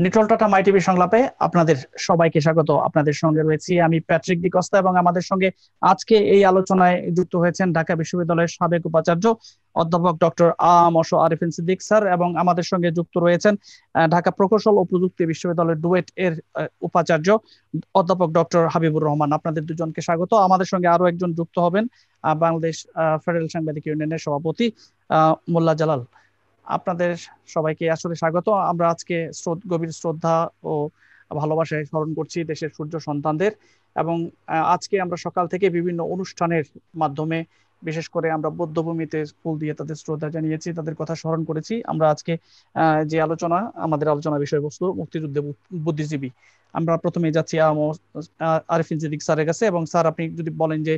Nitol tata মাই TV সংলাপে আপনাদের সবাইকে স্বাগত। আপনাদের সঙ্গে রয়েছি আমি প্যাট্রিক ডি কস্তা, এবং আমাদের সঙ্গে আজকে এই আলোচনায় যুক্ত হয়েছেন ঢাকা বিশ্ববিদ্যালয়ের সাবেক উপাচার্য অধ্যাপক ডক্টর আরিফিন সিদ্দিক স্যার, এবং আমাদের সঙ্গে যুক্ত রয়েছেন ঢাকা প্রকৌশল ও প্রযুক্তি বিশ্ববিদ্যালয়ের ডুয়েট এর উপাচার্য অধ্যাপক ডক্টর হাবিবুর রহমান। আপনাদের দুজনকে স্বাগত। আমাদের সঙ্গে আরো একজন যুক্ত হবেন, বাংলাদেশ ফেডারেল সাংবাদিক ইউনিয়নের সভাপতি মোল্লা জালাল। আপনাদের সবাইকে আসলে স্বাগত। আমরা আজকে গভীর শ্রদ্ধা ও ভালোবাসায় স্মরণ করছি দেশের সূর্য সন্তানদের, এবং আজকে আমরা সকাল থেকে বিভিন্ন অনুষ্ঠানের মাধ্যমে, বিশেষ করে আমরা বৌদ্ধভূমিতে ফুল দিয়ে তাদের শ্রদ্ধা জানিয়েছি, তাদের কথা স্মরণ করেছি। আমরা আজকে যে আমাদের আলোচনা বিষয়বস্তু মুক্তিযুদ্ধে বুদ্ধিজীবী। আমরা প্রথমে যাচ্ছি আরিফিন সিদ্দিক স্যারের কাছে, এবং স্যার আপনি যদি বলেন যে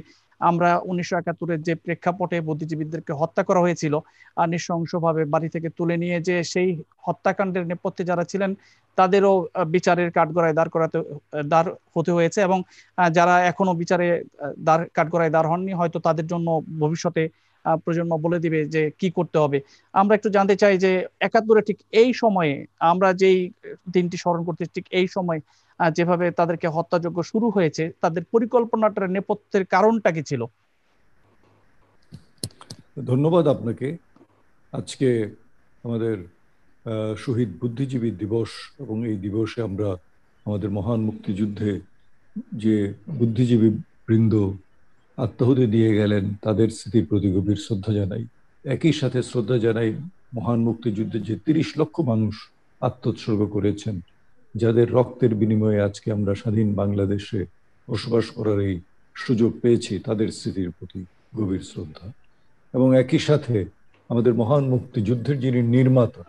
আমরা 1971-এর যে প্রেক্ষাপটে বুদ্ধিজীবীদেরকে হত্যা করা হয়েছিল আর নৃশংসভাবে বাড়ি থেকে তুলে নিয়ে যে সেই হত্যাকাণ্ডের নেপথ্যে যারা ছিলেন তাদেরও বিচারের কাঠগড়ায় দাঁড় হতে হয়েছে, এবং যারা এখনো বিচারে কাঠগড়ায় দাঁড় হননি, হয়তো তাদের জন্য ভবিষ্যতে প্রজন্ম বলে দিবে যে কি করতে হবে। আমরা একটু জানতে চাই যে 71-এ ঠিক এই সময়ে আমরা যেই দিনটি স্মরণ করতে, ঠিক এই সময় যেভাবে তাদেরকে হত্যাযজ্ঞ শুরু হয়েছে, তাদের পরিকল্পনাটার নেপথ্যের কারণটা কি ছিল? ধন্যবাদ আপনাকে। আজকে আমাদের শহীদ বুদ্ধিজীবী দিবস, এবং এই দিবসে আমরা আমাদের মহান মুক্তিযুদ্ধে যে বুদ্ধিজীবী বৃন্দ আত্মাহুতি দিয়ে গেলেন তাদের স্মৃতির প্রতি গভীর শ্রদ্ধা জানাই। একই সাথে শ্রদ্ধা জানাই মহান মুক্তিযুদ্ধে যে 30 লক্ষ মানুষ আত্মোৎসর্গ করেছেন, যাদের রক্তের বিনিময়ে আজকে আমরা স্বাধীন বাংলাদেশে বসবাস করার এই সুযোগ পেয়েছি, তাদের স্মৃতির প্রতি গভীর শ্রদ্ধা। এবং একই সাথে আমাদের মহান মুক্তিযুদ্ধের যিনি নির্মাতা,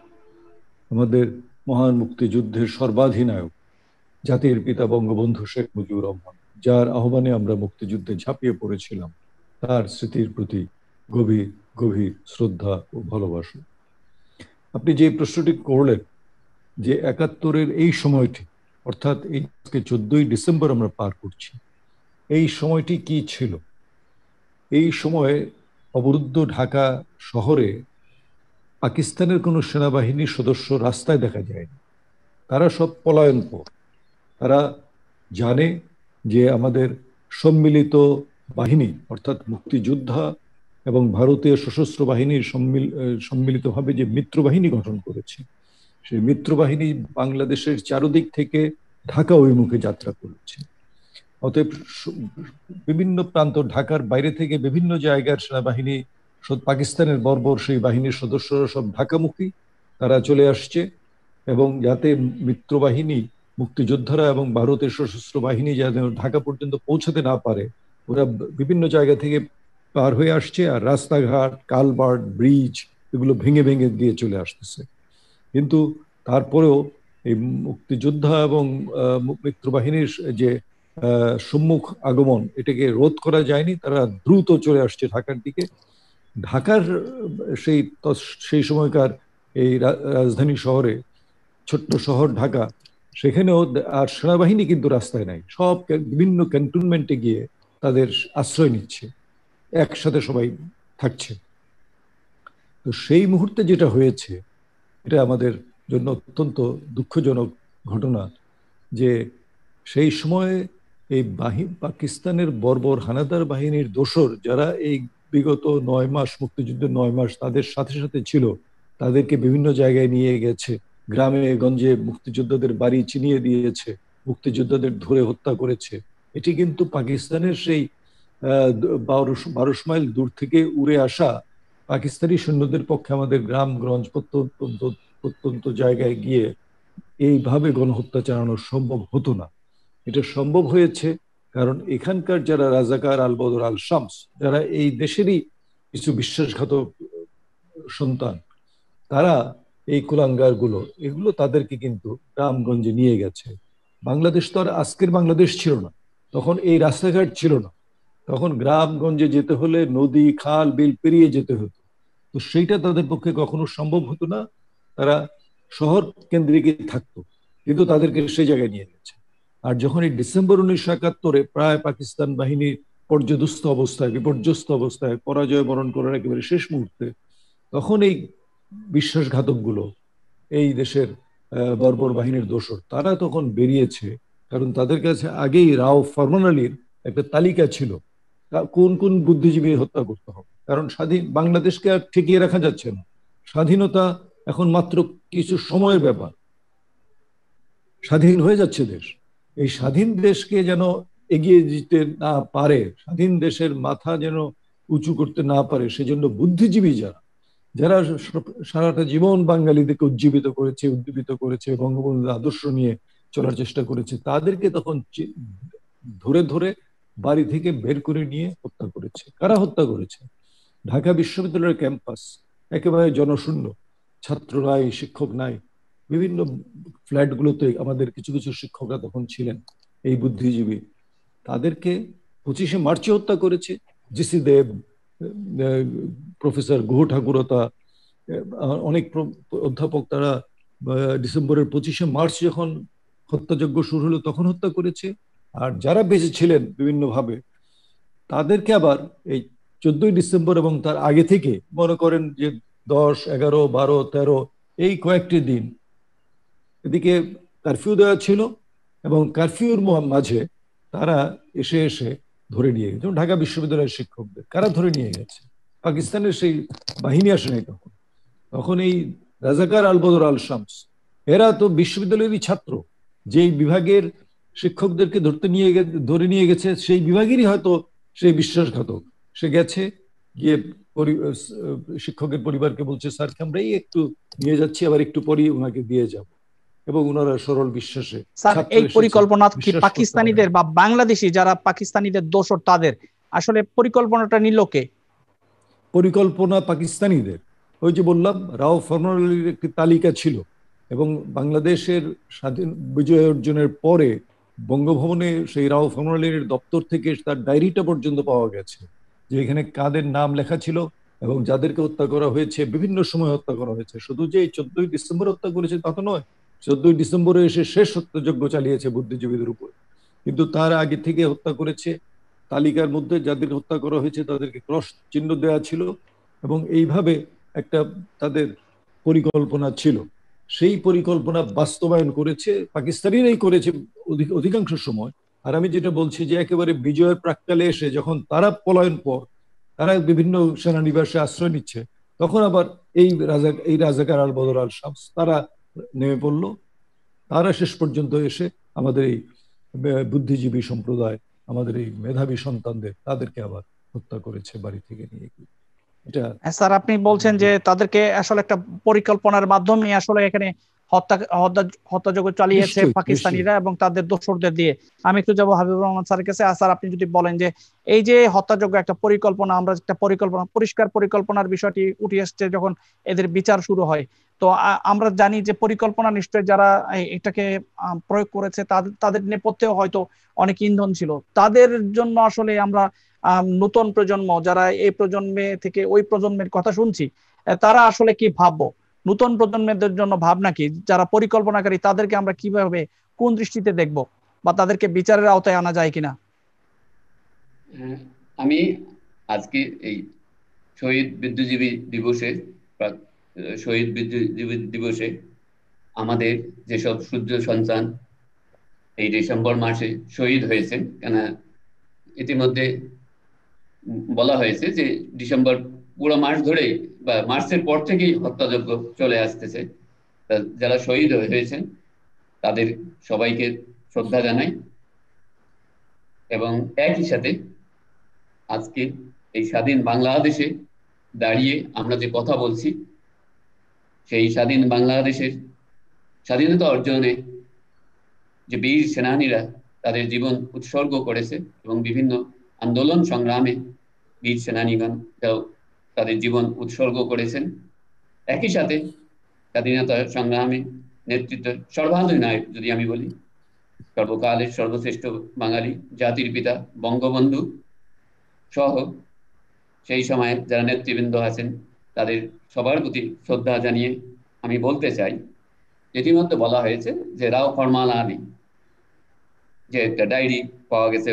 আমাদের মহান মুক্তিযুদ্ধের সর্বাধিনায়ক জাতির পিতা বঙ্গবন্ধু শেখ মুজিবুর রহমান, যার আহ্বানে আমরা মুক্তিযুদ্ধে ঝাঁপিয়ে পড়েছিলাম, তার স্মৃতির প্রতি গভীর গভীর শ্রদ্ধা ও ভালোবাসা। আপনি যে প্রশ্নটি করলেন যে 71-এর এই সময়টি, অর্থাৎ এই 14ই ডিসেম্বর আমরা পার করছি, এই সময়টি কি ছিল? এই সময়ে অবরুদ্ধ ঢাকা শহরে পাকিস্তানের কোনো সেনাবাহিনীর সদস্য রাস্তায় দেখা যায়নি। তারা সব পলায়নপর। তারা জানে যে আমাদের সম্মিলিত বাহিনী, অর্থাৎ মুক্তিযোদ্ধা এবং ভারতীয় সশস্ত্র বাহিনীর সম্মিলিতভাবে যে মিত্রবাহিনী গঠন করেছে, সেই মিত্রবাহিনী বাংলাদেশের চারদিক থেকে ঢাকা অভিমুখে যাত্রা করেছে। অতএব বিভিন্ন প্রান্ত, ঢাকার বাইরে থেকে বিভিন্ন জায়গার সেনাবাহিনী, পাকিস্তানের বর্বর সেই বাহিনীর সদস্যরা সব ঢাকামুখী, তারা চলে আসছে। এবং যাতে মিত্রবাহিনী, মুক্তিযোদ্ধারা এবং ভারতের সশস্ত্র বাহিনী যাতে ঢাকা পর্যন্ত পৌঁছাতে না পারে, ওরা বিভিন্ন জায়গা থেকে পার হয়ে আসছে, আর রাস্তাঘাট, কালভার্ট, ব্রিজ এগুলো ভেঙে ভেঙে দিয়ে চলে আসতেছে। কিন্তু তারপরেও এই মুক্তিযোদ্ধা এবং মিত্রবাহিনীর যে সম্মুখ আগমন, এটাকে রোধ করা যায়নি। তারা দ্রুত চলে আসছে ঢাকার দিকে। ঢাকার সেই সময়কার এই রাজধানী শহরে, ছোট্ট শহর ঢাকা, সেখানেও আর সেনাবাহিনী কিন্তু রাস্তায় নাই, সব বিভিন্ন ক্যান্টনমেন্টে গিয়ে তাদের আশ্রয় নিচ্ছে, একসাথে সবাই থাকছে। তো সেই মুহূর্তে যেটা হয়েছে, এটা আমাদের জন্য অত্যন্ত দুঃখজনক ঘটনা, যে সেই সময়ে এই পাকিস্তানের বর্বর হানাদার বাহিনীর দোসর যারা এই বিগত 9 মাস, মুক্তিযুদ্ধের 9 মাস তাদের সাথে সাথে ছিল, তাদেরকে বিভিন্ন জায়গায় নিয়ে গেছে, গ্রামে গঞ্জে মুক্তিযোদ্ধাদের বাড়ি চিনিয়ে দিয়েছে, মুক্তিযোদ্ধাদের ধরে হত্যা করেছে। এটি কিন্তু পাকিস্তানের সেই 1200 মাইল দূর থেকে উড়ে আসা পাকিস্তানি সৈন্যদের পক্ষে আমাদের গ্রামগঞ্জ প্রত্যন্ত জায়গায় গিয়ে এইভাবে গণহত্যা চালানো সম্ভব হতো না। এটা সম্ভব হয়েছে কারণ এখানকার যারা রাজাকার, আল বদর, আল শামস, যারা এই দেশেরই কিছু বিশ্বাসঘাতক সন্তান, তারা এই কুলাঙ্গার গুলো, এগুলো তাদেরকে কিন্তু গ্রামগঞ্জে নিয়ে গেছে। বাংলাদেশ তো আর আজকের বাংলাদেশ ছিল না, তখন এই রাস্তাঘাট ছিল না, তখন গ্রামগঞ্জে যেতে হলে নদী, খাল, বিল পেরিয়ে যেতে হতো। তো সেইটা তাদের পক্ষে কখনো সম্ভব হতো না, তারা শহর কেন্দ্রিকই থাকতো, কিন্তু তাদেরকে সেই জায়গায় নিয়ে গেছে। আর যখন এই ডিসেম্বর 1971-এ প্রায় পাকিস্তান বাহিনী পর্যদস্ত অবস্থায়, বিপর্যস্ত অবস্থায়, পরাজয় বরণ করার একেবারে শেষ মুহূর্তে, তখন এই বিশ্বাসঘাতকগুলো এই দেশের বর্বর বাহিনীর দোসর, তারা তখন বেরিয়েছে, কারণ তাদের কাছে আগেই রাও ফরমান আলীর একটা তালিকা ছিল কোন কোন বুদ্ধিজীবী হত্যা করতে হবে। কারণ স্বাধীন বাংলাদেশকে আর ঠেকিয়ে রাখা যাচ্ছে না, স্বাধীনতা এখন মাত্র কিছু সময়ের ব্যাপার, স্বাধীন হয়ে যাচ্ছে দেশ। এই স্বাধীন দেশকে যেন এগিয়ে যেতে না পারে, স্বাধীন দেশের মাথা যেন উঁচু করতে না পারে, সেজন্য বুদ্ধিজীবী যারা যারা সারাটা জীবন বাঙালিদেরকে উজ্জীবিত করেছে, উদ্দীপিত করেছে, বঙ্গবন্ধুর আদর্শ নিয়ে চলার চেষ্টা করেছে, তাদেরকে তখন ধরে ধরে বাড়ি থেকে বের করে নিয়ে হত্যা করেছে। কারা হত্যা করেছে? ঢাকা বিশ্ববিদ্যালয়ের ক্যাম্পাস একেবারে জনশূন্য, ছাত্র নাই, শিক্ষক নাই। বিভিন্ন ফ্ল্যাটগুলোতে আমাদের কিছু কিছু শিক্ষকরা তখন ছিলেন, এই বুদ্ধিজীবী, তাদেরকে 25শে মার্চে হত্যা করেছে। জিসি দেব, প্রফেসর গুহ ঠাকুরতা, অনেক অধ্যাপক, তারা ডিসেম্বরের 25শে মার্চ যখন হত্যাযজ্ঞ শুরু হলো তখন হত্যা করেছে। আর যারা বেঁচে ছিলেন বিভিন্নভাবে, তাদেরকে আবার এই 14ই ডিসেম্বর এবং তার আগে থেকে, মনে করেন যে 10, 11, 12, 13 এই কয়েকটি দিন এদিকে কারফিউ দেওয়া ছিল, এবং কারফিউর মাঝে তারা এসে এসে ধরে নিয়ে গেছে। যেমন ঢাকা বিশ্ববিদ্যালয়ের শিক্ষকদের কারা ধরে নিয়ে গেছে? পাকিস্তানের সেই বাহিনী আসে নাই তখন, তখন এই রাজাকার আল বদর আল শামস, এরা তো বিশ্ববিদ্যালয়েরই ছাত্র, যেই বিভাগের শিক্ষকদেরকে ধরে নিয়ে গেছে সেই বিভাগেরই হয়তো সেই বিশ্বাসঘাতক। সে গেছে, গিয়ে শিক্ষকের পরিবারকে বলছে, স্যারকে আমরা এই একটু নিয়ে যাচ্ছি, আবার একটু পরেই ওনাকে দিয়ে যাব, এবং ওনারা সরল বিশ্বাসে। স্যার, এই পরিকল্পনা কি পাকিস্তানিদের বা বাংলাদেশি যারা পাকিস্তানিদের দোসর, তাদের আসলে পরিকল্পনাটা নিল কে? পরিকল্পনা পাকিস্তানিদের। ওই যে বললাম, রাও ফরমান আলীর একটি তালিকা ছিল, এবং বাংলাদেশের স্বাধীন বিজয় অর্জনের পরে বঙ্গভবনে সেই রাও ফরমান আলীর দপ্তর থেকে তার ডায়েরিটা পর্যন্ত পাওয়া গেছে, যে এখানে কাদের নাম লেখা ছিল এবং যাদেরকে হত্যা করা হয়েছে, বিভিন্ন সময় হত্যা করা হয়েছে। শুধু যে 14ই ডিসেম্বর হত্যা করেছে তা তো নয়, 14ই ডিসেম্বরে এসে শেষ হত্যাযজ্ঞ চালিয়েছে বুদ্ধিজীবীদের উপর, কিন্তু তার আগে থেকে হত্যা করেছে। তালিকার মধ্যে যাদের হত্যা করা হয়েছে তাদেরকে ক্রস চিহ্ন দেওয়া ছিল, এবং এইভাবে একটা তাদের পরিকল্পনা ছিল। সেই পরিকল্পনা বাস্তবায়ন করেছে পাকিস্তানিরাই করেছে অধিকাংশ সময়। আর আমি যেটা বলছি যে একেবারে বিজয়ের প্রাক্কালে এসে যখন তারা পলায়ন পর তারা বিভিন্ন সেনানিবাসে আশ্রয় নিচ্ছে, তখন আবার এই রাজাকার আল বদর আল শামস তারা নেমে পড়লো। তারা শেষ পর্যন্ত এসে আমাদের এই বুদ্ধিজীবী সম্প্রদায়, আমাদের এই মেধাবী সন্তানদের, তাদেরকে আবার হত্যা করেছে বাড়ি থেকে নিয়ে গিয়ে। এটা স্যার, আপনি বলছেন যে তাদেরকে আসলে একটা পরিকল্পনার মাধ্যমে আসলে এখানে হত্যাযজ্ঞ চালিয়েছে পাকিস্তানিরা এবং তাদের দোসরদের দিয়ে। আমি একটু যাবো হাবিবুর রহমান স্যারের কাছে। স্যার, আপনি যদি বলেন যে এই যে হত্যাযজ্ঞ একটা পরিকল্পনা, আমরা একটা পরিকল্পনা, পরিষ্কার পরিকল্পনার বিষয়টি উঠে এসছে যখন এদের বিচার শুরু হয়, তো আমরা জানি যে পরিকল্পনা নিশ্চয়ই যারা এটাকে প্রয়োগ করেছে তাদের নেপথ্যেও হয়তো অনেক ইন্ধন ছিল। তাদের জন্য আসলে আমরা নতুন প্রজন্ম যারা এই প্রজন্মে থেকে ওই প্রজন্মের কথা শুনছি, তারা আসলে কি ভাববো? নতুন প্রজন্মের জন্য ভাবনা কি? যারা পরিকল্পনাকারী তাদেরকে আমরা কিভাবে, কোন দৃষ্টিতে দেখব, বা তাদেরকে বিচারের আওতায় আনা যায় কিনা? আমি আজকে এই শহীদ বুদ্ধিজীবী দিবসে আমাদের যেসব সূর্য সন্তান এই ডিসেম্বর মাসে শহীদ হয়েছেন, কেন ইতিমধ্যে বলা হয়েছে যে ডিসেম্বর পুরো মাস ধরেই বা মার্চের পর থেকেই হত্যাযজ্ঞ চলে আসতেছে। যারা শহীদ হয়েছেন তাদের সবাইকে শ্রদ্ধা জানাই, এবং একই সাথে আজকে এই স্বাধীন বাংলাদেশে দাঁড়িয়ে আমরা যে কথা বলছি, সেই স্বাধীন বাংলাদেশের স্বাধীনতা অর্জনে যে বীর সেনানীরা তাদের জীবন উৎসর্গ করেছে এবং বিভিন্ন আন্দোলন সংগ্রামে বীর সেনানীগণ তাদের জীবন উৎসর্গ করেছেন। একই সাথে স্বাধীনতা সংগ্রামে নেতৃত্ব সর্বাধিনায়ক যদি আমি বলি, সর্বকালের সর্বশ্রেষ্ঠ বাঙালি জাতির পিতা বঙ্গবন্ধু সহ সেই সময় যারা নেতৃবৃন্দ আছেন তাদের সবার প্রতি শ্রদ্ধা জানিয়ে আমি বলতে চাই, ইতিমধ্যে বলা হয়েছে যে রাও ফরমান আলী যে একটা ডায়েরি পাওয়া গেছে,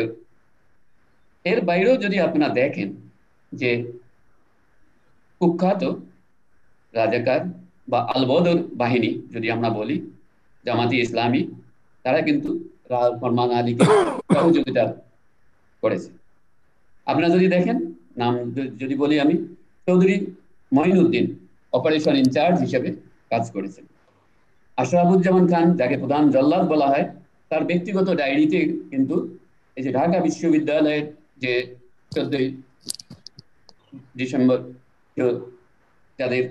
এর বাইরেও যদি আপনারা দেখেন যে কুখ্যাত রাজাকার বা আলবদর বাহিনী যদি আমরা বলি, জামাতি ইসলামী, তারা কিন্তু রাহুল ফরমান আলীকে সহযোগিতা করেছে। আপনারা যদি দেখেন, নাম যদি বলি আমি, চৌধুরী মঈনুদ্দিন অপারেশন ইনচার্জ হিসেবে কাজ করেছেন। আশরাফুজ্জামান খান, যাকে প্রধান জল্লাদ বলা হয়, তার ব্যক্তিগত ডায়েরিতে কিন্তু এই যে ঢাকা বিশ্ববিদ্যালয়ের যে 14ই ডিসেম্বর যাদের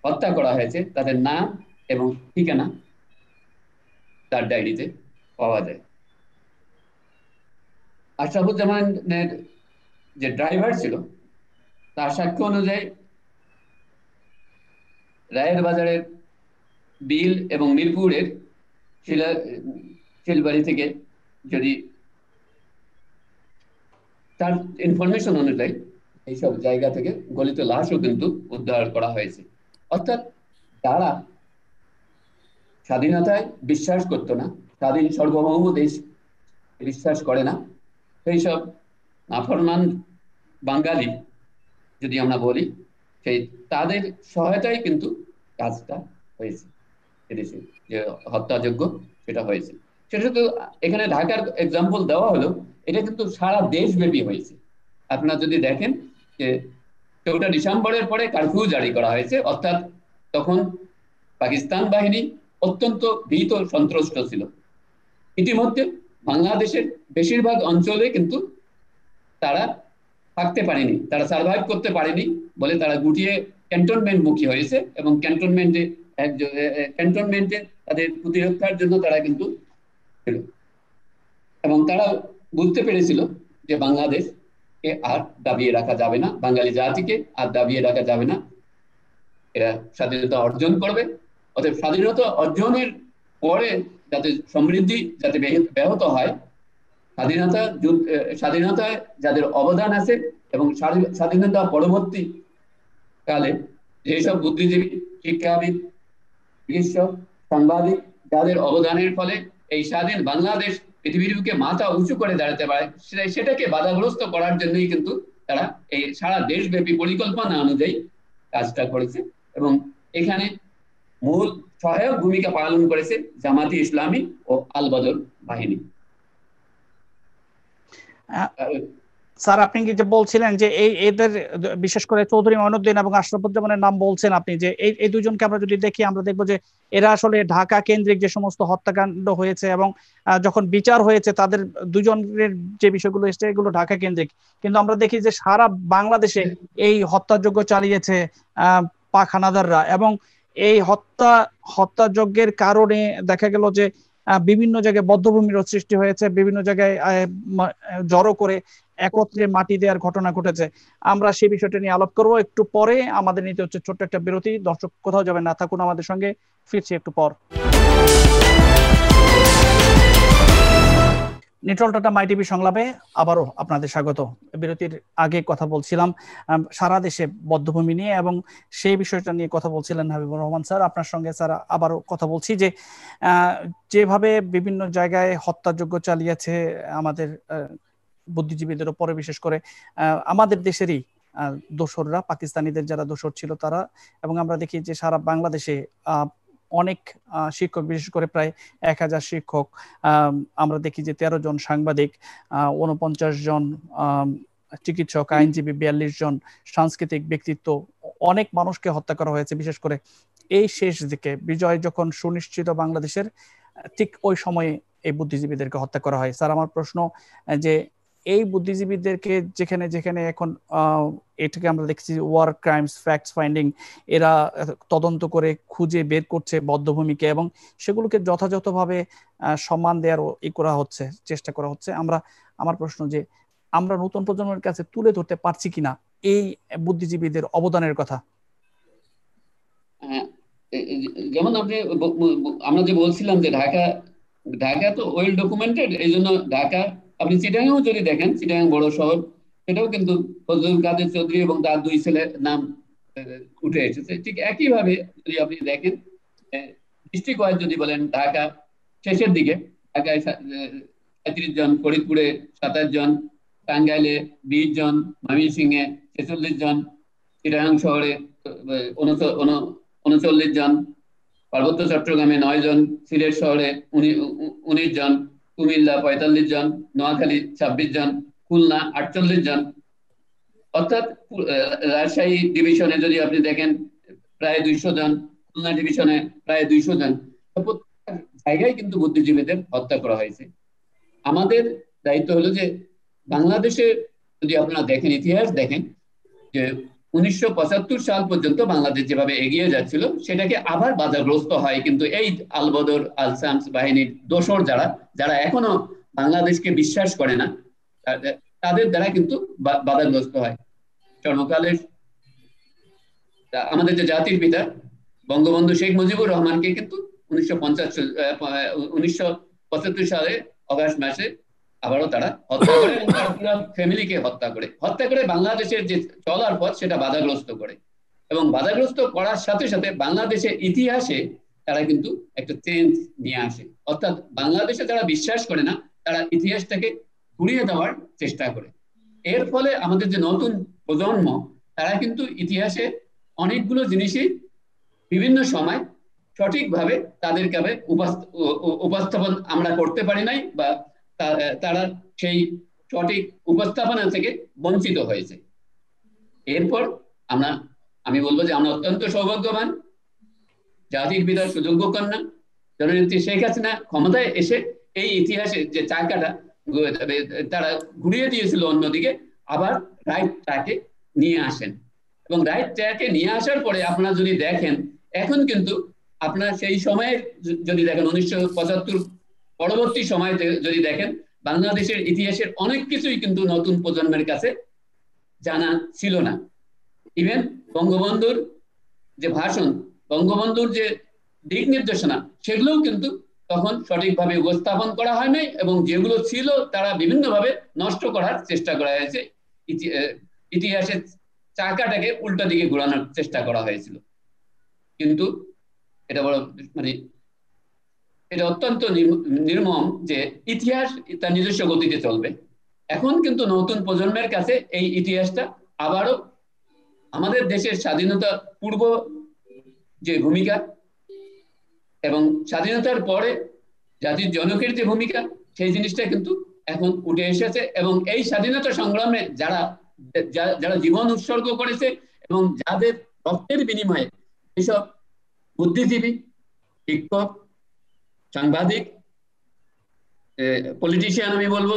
হত্যা করা হয়েছে তাদের নাম এবং ঠিকানা তার ডায়েরিতে পাওয়া যায়। আশরাফুজ্জামানের যে ড্রাইভার ছিল, তার সাক্ষ্য অনুযায়ী রায়ের বাজারের বিল এবং মিরপুরের শিলবাড়ি থেকে, যদি তার ইনফরমেশন অনুযায়ী এইসব জায়গা থেকে গলিত লাশও কিন্তু উদ্ধার করা হয়েছে। অর্থাৎ যারা স্বাধীনতায় বিশ্বাস করতো না, স্বাধীন সার্বভৌম দেশ বিশ্বাস করে না, সেই সব নাফরমান বাঙালি যদি আমরা বলি, সেই তাদের সহায়তায় কিন্তু কাজটা হয়েছে, এদেশে যে হত্যাযোগ্য সেটা হয়েছে। সেটা শুধু এখানে ঢাকার এক্সাম্পল দেওয়া হলো, এটা কিন্তু সারা দেশব্যাপী হয়েছে। আপনারা যদি দেখেন যে 4 ডিসেম্বরের পরে কারফিউ জারি করা হয়েছে, অর্থাৎ তখন পাকিস্তান বাহিনী অত্যন্ত ভীত সন্ত্রস্ত ছিল। ইতিমধ্যে বাংলাদেশের বেশিরভাগ অঞ্চলে কিন্তু তারা থাকতে পারেনি, তারা সার্ভাইভ করতে পারেনি বলে তারা গুটিয়ে ক্যান্টনমেন্ট মুখী হয়েছে, এবং ক্যান্টনমেন্টে তাদের প্রতিরক্ষার জন্য তারা কিন্তু ছিল, এবং তারা বুঝতে পেরেছিল যে বাংলাদেশকে আর দাবিয়ে রাখা যাবে না, বাঙালি জাতিকে আর দাবিয়ে রাখা যাবে না, এরা স্বাধীনতা অর্জন করবে। অতএব স্বাধীনতা অর্জনের পরে যাতে সমৃদ্ধি যাতে ব্যাহত হয়, স্বাধীনতায় যাদের অবদান আছে এবং স্বাধীনতা পরবর্তী কালে যেসব বুদ্ধিজীবী, শিক্ষাবিদ, চিকিৎসক, সাংবাদিক, যাদের অবদানের ফলে এই স্বাধীন বাংলাদেশ পৃথিবীর বুকে মাথা উঁচু করে দাঁড়াতে পারে, সেটাকে বাধাগ্রস্ত করার জন্যই কিন্তু তারা এই সারা দেশব্যাপী পরিকল্পনা অনুযায়ী কাজটা করেছে। এবং এখানে মূল সহায়ক ভূমিকা পালন করেছে জামাতি ইসলামী ও আল বদর বাহিনী। স্যার, আপনি কি যে বলছিলেন যে এদের বিশেষ করে চৌধুরী মঈনুদ্দিন এবং আশরাফুজ্জামানের নাম বলছেন আপনি, যে এই দুইজনকে আমরা যদি দেখি, আমরা দেখবো যে এরা আসলে ঢাকা কেন্দ্রিক যে সমস্ত হত্যাকাণ্ড হয়েছে এবং যখন বিচার হয়েছে তাদের দুজনের যে বিষয়গুলো এসেছে এগুলো ঢাকা কেন্দ্রিক, কিন্তু আমরা দেখি যে সারা বাংলাদেশে এই হত্যাযজ্ঞ চালিয়েছে পাক হানাদাররা, এবং এই হত্যাযজ্ঞের কারণে দেখা গেল যে বিভিন্ন জায়গায় বধ্যভূমির সৃষ্টি হয়েছে, বিভিন্ন জায়গায় জড়ো করে একত্রে মাটি দেওয়ার ঘটনা ঘটেছে। আমরা সেই বিষয়টা নিয়ে আলাপ করব একটু পরে। আমাদের নিতে হচ্ছে ছোট্ট একটা বিরতি। দর্শক কোথাও যাবেন না, থাকুন আমাদের সঙ্গে, ফিরছি একটু পর। নিটল টাটা মাই টিভি সংলাপে আবারও আপনাদের স্বাগত। বিরতির আগে কথা বলছিলাম সারা দেশে বধ্যভূমি নিয়ে, এবং সেই বিষয়টা নিয়ে কথা বলছিলেন হাবিবুর রহমান স্যার। আপনার সঙ্গে স্যার আবারও কথা বলছি যে যেভাবে বিভিন্ন জায়গায় হত্যাযজ্ঞ চালিয়েছে আমাদের বুদ্ধিজীবীদের উপরে, বিশেষ করে আমাদের দেশেরই দোসররা, পাকিস্তানিদের যারা দোসর ছিল তারা, এবং আমরা দেখি যে সারা বাংলাদেশে অনেক শিক্ষক, বিশেষ করে প্রায় 1000 শিক্ষক, আমরা দেখি যে 13 জন সাংবাদিক, 49 জন চিকিৎসক, আইনজীবী, 42 জন সাংস্কৃতিক ব্যক্তিত্ব, অনেক মানুষকে হত্যা করা হয়েছে। বিশেষ করে এই শেষ দিকে বিজয় যখন সুনিশ্চিত বাংলাদেশের, ঠিক ওই সময়ে এই বুদ্ধিজীবীদেরকে হত্যা করা হয়। স্যার, আমার প্রশ্ন যে এই বুদ্ধিজীবীদেরকে যেখানে যেখানে এখন এটাকে আমরা দেখছি ওয়ার ক্রাইমস ফ্যাক্টস ফাইন্ডিং, এরা তদন্ত করে খুঁজে বের করছে বধ্যভূমিকে, এবং সেগুলোকে যথাযথভাবে সম্মান দেওয়ার করা হচ্ছে, চেষ্টা করা হচ্ছে। আমার প্রশ্ন যে আমরা নতুন প্রজন্মের কাছে তুলে ধরতে পারছি কিনা এই বুদ্ধিজীবীদের অবদানের কথা? যেমন আমরা যে বলছিলাম যে ঢাকা তো ওয়েল ডকুমেন্টেড, এই জন্য ঢাকা, আপনি চিটাগাংও যদি দেখেন, চিটাগাং বড় শহর, সেটাও কিন্তু ফজলুল কাদের চৌধুরী এবং তার 2 ছেলের নাম উঠে এসেছে। ঠিক একইভাবে যদি আপনি দেখেন ডিস্ট্রিক্ট ওয়াইজ যদি বলেন, ঢাকা শেষের দিকে ঢাকায় 37 জন, ফরিদপুরে 27 জন, টাঙ্গাইলে 20 জন, ময়মনসিংহে 46 জন, চিটাগাং শহরে 39 জন, পার্বত্য চট্টগ্রামে 9 জন, সিলেট শহরে 19 জন, কুমিল্লা 45 জন, নোয়াখালী 26 জন, খুলনা 48 জন, অর্থাৎ রাজশাহী ডিভিশনে যদি আপনি দেখেন প্রায় 200 জন, খুলনা ডিভিশনে প্রায় 200 জন। প্রত্যেকটা জায়গায় কিন্তু বুদ্ধিজীবীদের হত্যা করা হয়েছে। আমাদের দায়িত্ব হলো যে বাংলাদেশে যদি আপনারা দেখেন, ইতিহাস দেখেন, যে 1975 সাল পর্যন্ত বাংলাদেশ যেভাবে এগিয়ে যাচ্ছিল সেটাকে আবার বাধাগ্রস্ত হয় কিন্তু এই আলবদর আল শামস বাহিনীর দোসর যারা এখনো বাংলাদেশকে বিশ্বাস করে না, তাদের দ্বারা কিন্তু বাধাগ্রস্ত হয়। সর্বকালের আমাদের যে জাতির পিতা বঙ্গবন্ধু শেখ মুজিবুর রহমানকে কিন্তু 1975 সালে অগাস্ট মাসে আবারও তারা হত্যা করে এবং তার পুরো ফ্যামিলিকে হত্যা করে বাংলাদেশের যে চলার পথ সেটা বাধাগ্রস্ত করে। এবং বাধাগ্রস্ত করার সাথে সাথে বাংলাদেশের ইতিহাসে তারা কিন্তু একটা চেঞ্জ নিয়ে আসে, অর্থাৎ বাংলাদেশে যারা বিশ্বাস করে না তারা ইতিহাসটাকে ঘুরিয়ে দেওয়ার চেষ্টা করে। এর ফলে আমাদের যে নতুন প্রজন্ম তারা কিন্তু ইতিহাসে অনেকগুলো জিনিসই বিভিন্ন সময় সঠিকভাবে তাদেরকে উপস্থাপন আমরা করতে পারি নাই, বা তারা সেই সঠিক উপস্থাপনা থেকে বঞ্চিত হয়েছে। এরপর আমি বলবো যে আমরা অত্যন্ত সৌভাগ্যবান, জাতির পিতা সুযোগ্য কন্যা জননেত্রী শেখ হাসিনা ক্ষমতায় এসে এই ইতিহাসে যে চাকাটা তারা ঘুরিয়ে দিয়েছিল অন্যদিকে, আবার রাইট ট্র্যাকে নিয়ে আসেন। এবং রাইট ট্র্যাকে নিয়ে আসার পরে আপনারা যদি দেখেন, এখন কিন্তু আপনারা সেই সময়ে যদি দেখেন 1975 পরবর্তী সময় যদি দেখেন, বাংলাদেশের ইতিহাসের অনেক কিছুই কিন্তু নতুন প্রজন্মের কাছে জানা ছিল না। ইভেন বঙ্গবন্ধুর যে ভাষণ, বঙ্গবন্ধুর যে দিক নির্দেশনা, সেগুলোও কিন্তু তখন সঠিকভাবে উপস্থাপন করা হয় নাই, এবং যেগুলো ছিল তারা বিভিন্নভাবে নষ্ট করার চেষ্টা করা হয়েছে। ইতিহাসের চাকাটাকে উল্টা দিকে ঘোরানোর চেষ্টা করা হয়েছিল। কিন্তু এটা বড় এটা অত্যন্ত নির্মম যে ইতিহাস তার নিজস্ব গতিতে চলবে। এখন কিন্তু নতুন প্রজন্মের কাছে এই ইতিহাসটা আবারও আমাদের দেশের স্বাধীনতা পূর্ব যে ভূমিকা এবং স্বাধীনতার পরে জাতির জনকের যে ভূমিকা, সেই জিনিসটা কিন্তু এখন উঠে এসেছে। এবং এই স্বাধীনতা সংগ্রামে যারা জীবন উৎসর্গ করেছে এবং যাদের রক্তের বিনিময়ে এসব বুদ্ধিজীবী, শিক্ষক, সাংবাদিক, পলিটিশিয়ান, আমি বলবো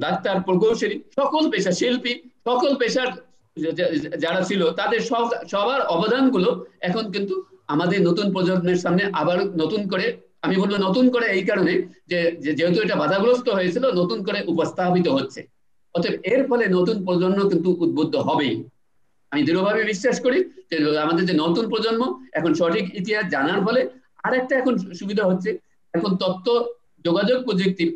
ডাক্তার, প্রকৌশলী, সকল পেশা, শিল্পী, সকল পেশার যারা ছিল তাদের সবার অবদানগুলো এখন কিন্তু আমাদের নতুন প্রজন্মের সামনে আবার নতুন করে, আমি বলবো নতুন করে এই কারণে যে যেহেতু এটা বাধাগ্রস্ত হয়েছিল, নতুন করে উপস্থাপিত হচ্ছে। অতএব এর ফলে নতুন প্রজন্ম কিন্তু উদ্বুদ্ধ হবেই। আমি দৃঢ়ভাবে বিশ্বাস করি যে আমাদের যে নতুন প্রজন্ম এখন সঠিক ইতিহাস জানার ফলে আরেকটা এখন সুবিধা হচ্ছে, এখন তথ্য যোগাযোগ প্রযুক্তির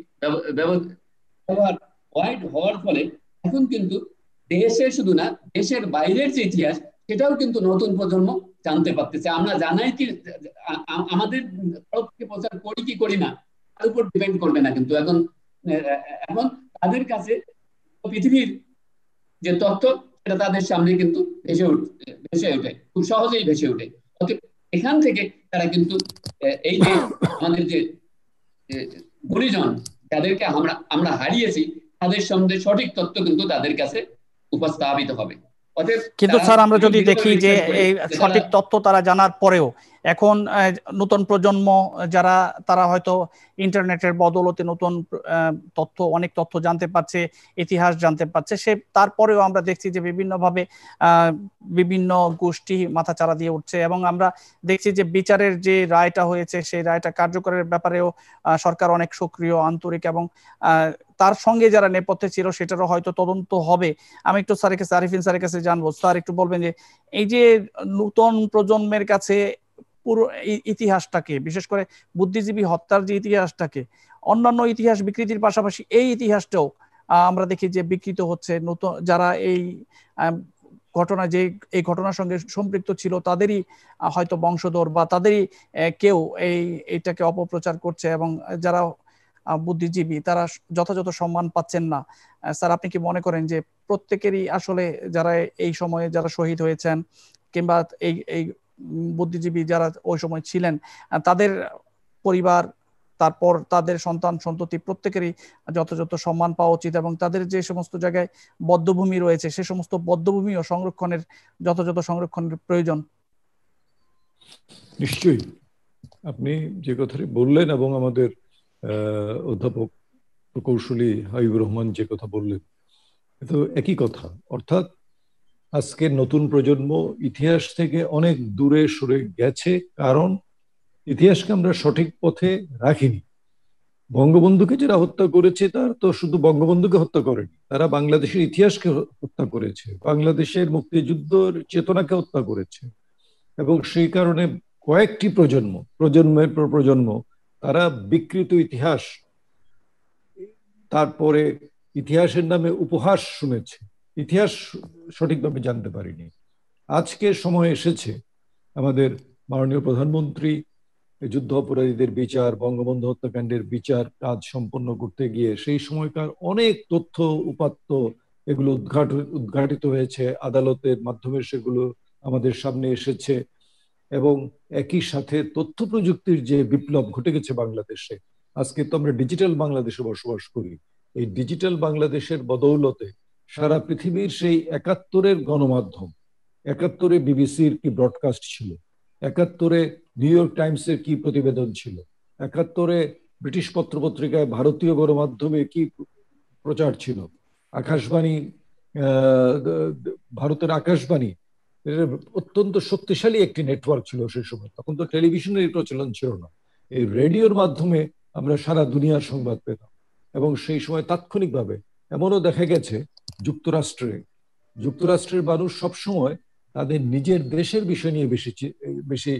ব্যবহার ওয়াইড হওয়ার ফলে এখন কিন্তু দেশে শুধু না, দেশের বাইরের যে ইতিহাস সেটাও কিন্তু নতুন প্রজন্ম জানতে পারতেছে। আমরা জানাই কি আমাদের তরফ থেকে প্রচার করি কি করি না তার উপর ডিপেন্ড করবে না, কিন্তু এখন তাদের কাছে পৃথিবীর যে তথ্য সেটা তাদের সামনে কিন্তু ভেসে ওঠে, খুব সহজেই ভেসে ওঠে। এখান থেকে তারা কিন্তু এই যে আমাদের যে গুণীজন যাদেরকে আমরা হারিয়েছি, তাদের সম্বন্ধে সঠিক তথ্য কিন্তু তাদের কাছে উপস্থাপিত হবে। কিন্তু স্যার আমরা যদি দেখি যে এই সঠিক তথ্য তারা জানার পরেও এখন নতুন প্রজন্ম যারা, তারা হয়তো ইন্টারনেটের বদৌলতে নতুন অনেক তথ্য জানতে পারছে, ইতিহাস জানতে পারছে, তারপরেও আমরা দেখছি যে বিভিন্নভাবে বিভিন্ন গোষ্ঠী মাথাচাড়া দিয়ে উঠছে। এবং আমরা দেখছি যে বিচারের যে রায়টা হয়েছে সেই রায়টা কার্যকরের ব্যাপারেও সরকার অনেক সক্রিয়, আন্তরিক, এবং তার সঙ্গে যারা নেপথ্যে ছিল সেটারও হয়তো তদন্ত হবে। আমি একটু আরিফিন স্যারের কাছে জানবো, স্যার একটু বলবেন যে এই যে নতুন প্রজন্মের কাছে পুরো ইতিহাসটাকে, বিশেষ করে বুদ্ধিজীবী হত্যার যে ইতিহাসটাকে, অন্যান্য ইতিহাস বিকৃতির পাশাপাশি এই ইতিহাসটাও আমরা দেখি যে বিকৃত হচ্ছে। নতুন যারা এই ঘটনার সঙ্গে সম্পৃক্ত ছিল তাদেরই হয়তো বংশধর বা তাদেরই কেউ এইটাকে অপপ্রচার করছে, এবং যারা বুদ্ধিজীবী তারা যথাযথ সম্মান পাচ্ছেন না। স্যার আপনি কি মনে করেন যে প্রত্যেকেরই আসলে যারা এই সময়ে যারা শহীদ হয়েছেন কিংবা এই বুদ্ধিজীবী যারা ওই সময় ছিলেন, তাদের পরিবার, তারপর তাদের সন্তান সন্ততি প্রত্যেকেরই যথাযথ সম্মান পাওয়া উচিত, এবং তাদের যে সমস্ত জায়গায় বধ্যভূমি রয়েছে সে সমস্ত বধ্যভূমি ও সংরক্ষণের যথাযথ সংরক্ষণের প্রয়োজন। নিশ্চয়ই আপনি যে কথাটি বললেন এবং আমাদের অধ্যাপক প্রকৌশলী হাবিবুর রহমান যে কথা বললেন, তো একই কথা। অর্থাৎ আজকের নতুন প্রজন্ম ইতিহাস থেকে অনেক দূরে সরে গেছে, কারণ ইতিহাসকে আমরা সঠিক পথে রাখিনি। বঙ্গবন্ধুকে যারা হত্যা করেছে তারা তো শুধু বঙ্গবন্ধুকে হত্যা করেনি, তারা বাংলাদেশের ইতিহাসকে হত্যা করেছে, বাংলাদেশের মুক্তিযুদ্ধের চেতনাকে হত্যা করেছে। এবং সেই কারণে কয়েকটি প্রজন্মের পর প্রজন্ম তারা বিকৃত ইতিহাস, তারপরে ইতিহাসের নামে উপহাস শুনেছে, ইতিহাস সঠিকভাবে জানতে পারিনি। আজকে সময় এসেছে আমাদের মাননীয় প্রধানমন্ত্রী যুদ্ধ অপরাধীদের বিচার, বঙ্গবন্ধু হত্যাকাণ্ডের বিচার কাজ সম্পন্ন করতে গিয়ে সেই সময়কার অনেক তথ্য উপাত্ত এগুলো উদ্ঘাটিত হয়েছে, আদালতের মাধ্যমে সেগুলো আমাদের সামনে এসেছে। এবং একই সাথে তথ্য প্রযুক্তির যে বিপ্লব ঘটে গেছে বাংলাদেশে, আজকে তো আমরা ডিজিটাল বাংলাদেশে বসবাস করি। এই ডিজিটাল বাংলাদেশের বদৌলতে সারা পৃথিবীর সেই ৭১-এর গণমাধ্যম, ৭১-এ বিবিসির কি ব্রডকাস্ট ছিল, ৭১-এ নিউ ইয়র্ক টাইমসের কি প্রতিবেদন ছিল, ৭১-এ ব্রিটিশ পত্রপত্রিকায় ভারতীয় গণমাধ্যমে কি প্রচার ছিল, আকাশবাণী, ভারতের আকাশবাণী অত্যন্ত শক্তিশালী একটি নেটওয়ার্ক ছিল সেই সময়। তখন তো টেলিভিশনের প্রচলন ছিল না, এই রেডিওর মাধ্যমে আমরা সারা দুনিয়ার সংবাদ পেতাম। এবং সেই সময় তাৎক্ষণিকভাবে এমনও দেখা গেছে যুক্তরাষ্ট্রের মানুষ সবসময় তাদের নিজের দেশের বিষয় নিয়ে বেশি